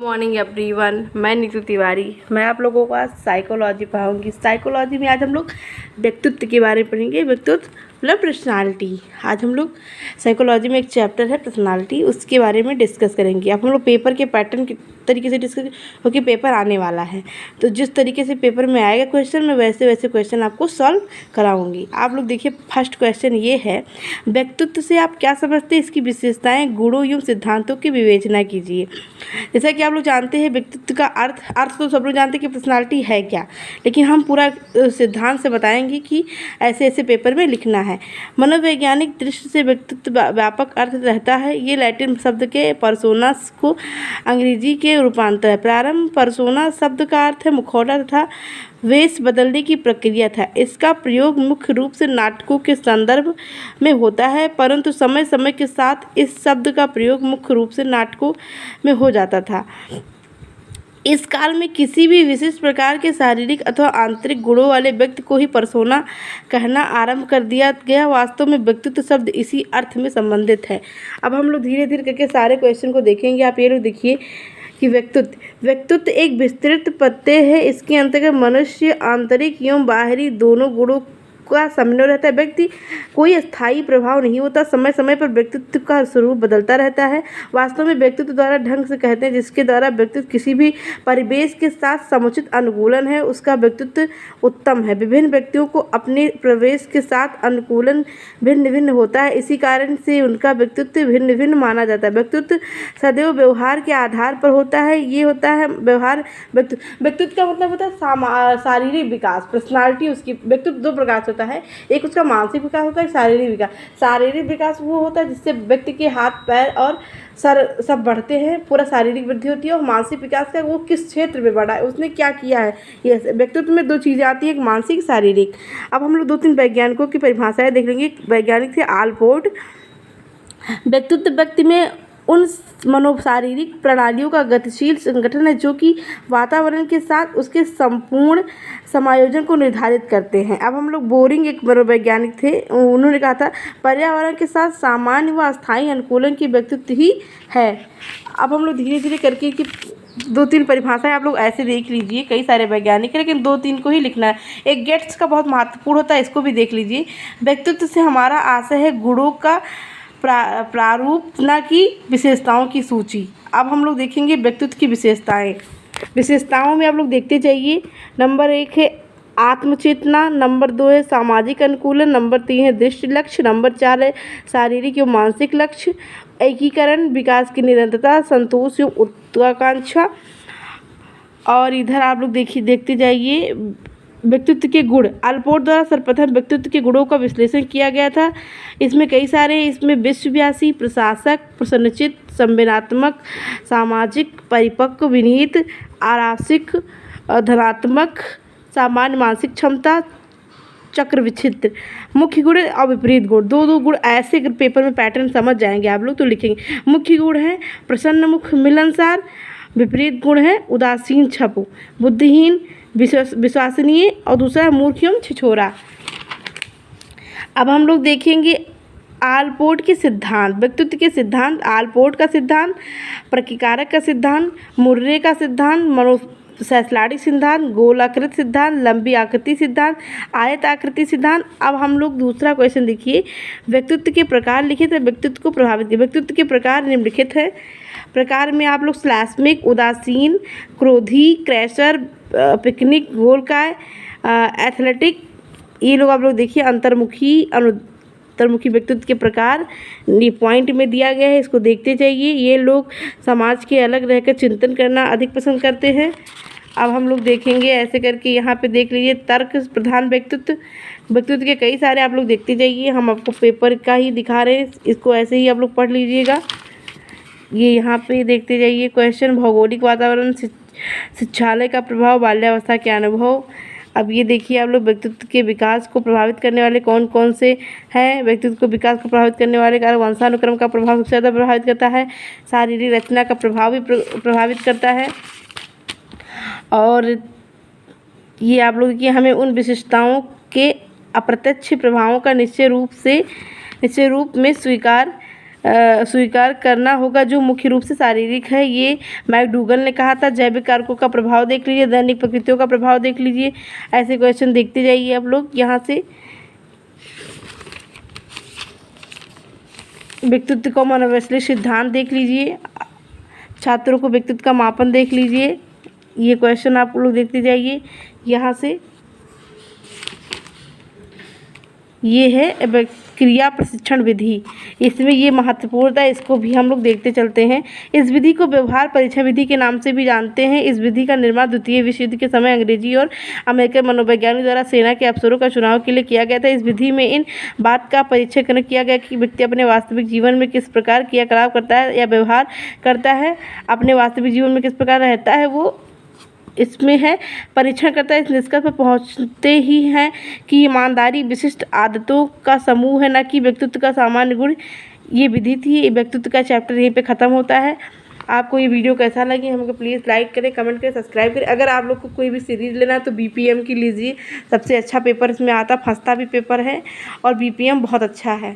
Morning everyone, मैं नीतू तिवारी। मैं आप लोगों को आज साइकोलॉजी पढ़ाऊँगी। साइकोलॉजी में आज हम लोग व्यक्तित्व के बारे में पढ़ेंगे। व्यक्तित्व मतलब पर्सनालिटी। आज हम लोग साइकोलॉजी में एक चैप्टर है पर्सनालिटी, उसके बारे में डिस्कस करेंगे। अब हम लोग पेपर के पैटर्न के तरीके से डिस्कस, क्योंकि पेपर आने वाला है तो जिस तरीके से पेपर में आएगा क्वेश्चन, मैं वैसे वैसे क्वेश्चन आपको सॉल्व कराऊंगी। आप लोग देखिए, फर्स्ट क्वेश्चन ये है, व्यक्तित्व से आप क्या समझते हैं, इसकी विशेषताएं, गुणों एवं सिद्धांतों की विवेचना कीजिए। जैसा कि आप लोग जानते हैं, व्यक्तित्व का अर्थ तो सब लोग जानते हैं कि पर्सनालिटी है क्या, लेकिन हम पूरा सिद्धांत से बताएंगे कि ऐसे ऐसे पेपर में लिखना है। मनोवैज्ञानिक दृष्टि से व्यक्तित्व व्यापक अर्थ रहता है। ये लैटिन शब्द के पर्सोनास को अंग्रेजी के रूपांतर है। प्रारंभ पर्सोना शब्द का अर्थ है मुखौटा तथा वेश बदलने की प्रक्रिया था। इसका प्रयोग मुख्य रूप से नाटकों के संदर्भ में होता है, परंतु समय समय के साथ इस शब्द का प्रयोग मुख्य रूप से नाटकों में हो जाता था। इस काल में किसी भी विशिष्ट प्रकार के शारीरिक अथवा आंतरिक गुणों वाले व्यक्ति को ही पर्सोना कहना आरंभ कर दिया गया। वास्तव में व्यक्तित्व शब्द इसी अर्थ में संबंधित है। अब हम लोग धीरे धीरे करके सारे क्वेश्चन को देखेंगे। आप ये लोग देखिए कि व्यक्तित्व एक विस्तृत पत्ते है। इसके अंतर्गत मनुष्य आंतरिक एवं बाहरी दोनों गुणों का समन्वय रहता है। व्यक्ति कोई स्थायी प्रभाव नहीं होता। समय समय पर व्यक्तित्व का स्वरूप बदलता रहता है। वास्तव में व्यक्तित्व द्वारा ढंग से कहते हैं जिसके द्वारा व्यक्तित्व किसी भी परिवेश के साथ समुचित अनुकूलन है, उसका व्यक्तित्व उत्तम है। विभिन्न व्यक्तियों को अपने प्रवेश के साथ अनुकूलन भिन्न भिन्न होता है, इसी कारण से उनका व्यक्तित्व भिन्न भिन्न माना जाता है। व्यक्तित्व सदैव व्यवहार के आधार पर होता है। ये होता है व्यवहार। व्यक्तित्व का मतलब होता है शारीरिक विकास। पर्सनालिटी उसकी व्यक्तित्व दो प्रकार से होता है, एक उसका मानसिक विकास होता है, शारीरिक विकास। शारीरिक विकास वो होता है जिससे व्यक्ति के हाथ पैर और सर सब बढ़ते हैं, पूरा शारीरिक वृद्धि होती है। और मानसिक विकास का वो किस क्षेत्र में बढ़ा है, उसने क्या किया है। ये व्यक्तित्व में दो चीज़ें आती हैं, एक मानसिक, शारीरिक। अब हम लोग दो तीन वैज्ञानिकों की परिभाषाएं देख लेंगे। वैज्ञानिक थे आलपोर्ट। व्यक्तित्व व्यक्ति में उन मनोशारीरिक प्रणालियों का गतिशील संगठन है जो कि वातावरण के साथ उसके संपूर्ण समायोजन को निर्धारित करते हैं। अब हम लोग बोरिंग एक मनोवैज्ञानिक थे, उन्होंने कहा था पर्यावरण के साथ सामान्य व अस्थायी अनुकूलन की व्यक्तित्व ही है। अब हम लोग धीरे धीरे करके कि दो तीन परिभाषाएं आप लोग ऐसे देख लीजिए। कई सारे वैज्ञानिक हैं लेकिन दो तीन को ही लिखना है। एक गेट्स का बहुत महत्वपूर्ण होता है, इसको भी देख लीजिए। व्यक्तित्व से हमारा आशय है गुणों का प्रारूप, न कि विशेषताओं की सूची। अब हम लोग देखेंगे व्यक्तित्व की विशेषताओं में आप लोग देखते जाइए। नंबर 1 है आत्मचेतना, नंबर 2 है सामाजिक अनुकूलन, नंबर 3 है दृष्टि लक्ष्य, नंबर 4 है शारीरिक एवं मानसिक लक्ष्य, एकीकरण, विकास की निरंतरता, संतोष एवं उत्तराकांक्षा। और इधर आप लोग देखते जाइए व्यक्तित्व के गुण। आलपोर्ट द्वारा सर्वप्रथम व्यक्तित्व के गुणों का विश्लेषण किया गया था। इसमें कई सारे, इसमें विश्वव्यासी, प्रशासक, प्रसन्नचित, संवेदनात्मक, सामाजिक, परिपक्व, विनीत, आरासिक, धनात्मक, सामान्य मानसिक क्षमता, चक्र विचित्र। मुख्य गुण और विपरीत गुण, दो गुण ऐसे पेपर में पैटर्न समझ जाएंगे आप लोग तो लिखेंगे। मुख्य गुण है प्रसन्न मुख मिलनसार, विपरीत गुण है उदासीन छपु, बुद्धिहीन, विश्वसनीय, और दूसरा है मूर्ख एवं छिछोरा। अब हम लोग देखेंगे आलपोर्ट के सिद्धांत। व्यक्तित्व के सिद्धांत, आलपोर्ट का सिद्धांत, प्रकीकारक का सिद्धांत, मुर्रे का सिद्धांत, मनोसैस्लाडिक सिद्धांत, गोलाकृत सिद्धांत, लंबी आकृति सिद्धांत, आयत आकृति सिद्धांत। अब हम लोग दूसरा क्वेश्चन देखिए, व्यक्तित्व के प्रकार लिखित है, व्यक्तित्व को प्रभावित किया। व्यक्तित्व के प्रकार निम्नलिखित है। प्रकार में आप लोग श्लाष्मिक, उदासीन, क्रोधी, क्रैशर, पिकनिक, गोलकाय, एथलेटिक, ये लोग आप लोग देखिए। अंतर्मुखी व्यक्तित्व के प्रकार ये पॉइंट में दिया गया है, इसको देखते जाइए। ये लोग समाज के अलग रहकर चिंतन करना अधिक पसंद करते हैं। अब हम लोग देखेंगे ऐसे करके, यहाँ पे देख लीजिए तर्क प्रधान व्यक्तित्व के कई सारे आप लोग देखते जाइए। हम आपको पेपर का ही दिखा रहे हैं, इसको ऐसे ही आप लोग पढ़ लीजिएगा। ये यहाँ पे देखते जाइए क्वेश्चन, भौगोलिक वातावरण, शिक्षालय का प्रभाव, बाल्यावस्था के अनुभव। अब ये देखिए आप लोग व्यक्तित्व के विकास को प्रभावित करने वाले कौन कौन से हैं। व्यक्तित्व को विकास को प्रभावित करने वाले कारक, वंशानुक्रम का प्रभाव सबसे ज़्यादा प्रभावित करता है, शारीरिक रचना का प्रभाव भी प्रभावित करता है। और ये आप लोग कि हमें उन विशिष्टताओं के अप्रत्यक्ष प्रभावों का निश्चय रूप में स्वीकार स्वीकार करना होगा जो मुख्य रूप से शारीरिक है। ये मैकडूगल ने कहा था। जैविक कारकों का प्रभाव देख लीजिए, दैनिक प्रकृतियों का प्रभाव देख लीजिए। ऐसे क्वेश्चन देखते जाइए आप लोग यहाँ से। व्यक्तित्व का मनोवैज्ञानिक सिद्धांत देख लीजिए। छात्रों को व्यक्तित्व का मापन देख लीजिए। ये क्वेश्चन आप लोग देखते जाइए यहाँ से। ये है क्रिया प्रशिक्षण विधि, इसमें ये महत्वपूर्ण है, इसको भी हम लोग देखते चलते हैं। इस विधि को व्यवहार परीक्षण विधि के नाम से भी जानते हैं। इस विधि का निर्माण द्वितीय विश्व युद्ध के समय अंग्रेजी और अमेरिकन मनोवैज्ञानिक द्वारा सेना के अफसरों का चुनाव के लिए किया गया था। इस विधि में इन बात का परीक्षण किया गया कि व्यक्ति अपने वास्तविक जीवन में किस प्रकार क्रियाकलाप करता है या व्यवहार करता है, अपने वास्तविक जीवन में किस प्रकार रहता है, वो इसमें है परीक्षण करता है। इस निष्कर्ष पर पहुंचते ही हैं कि ईमानदारी विशिष्ट आदतों का समूह है, न कि व्यक्तित्व का सामान्य गुण। ये विधि थी। व्यक्तित्व का चैप्टर यहीं पे ख़त्म होता है। आपको ये वीडियो कैसा लगी हमको प्लीज़ लाइक करें, कमेंट करें, सब्सक्राइब करें। अगर आप लोग को कोई भी सीरीज़ लेना है तो बीपीएम की लीजिए, सबसे अच्छा पेपर इसमें आता, फंसता भी पेपर है और बीपीएम बहुत अच्छा है।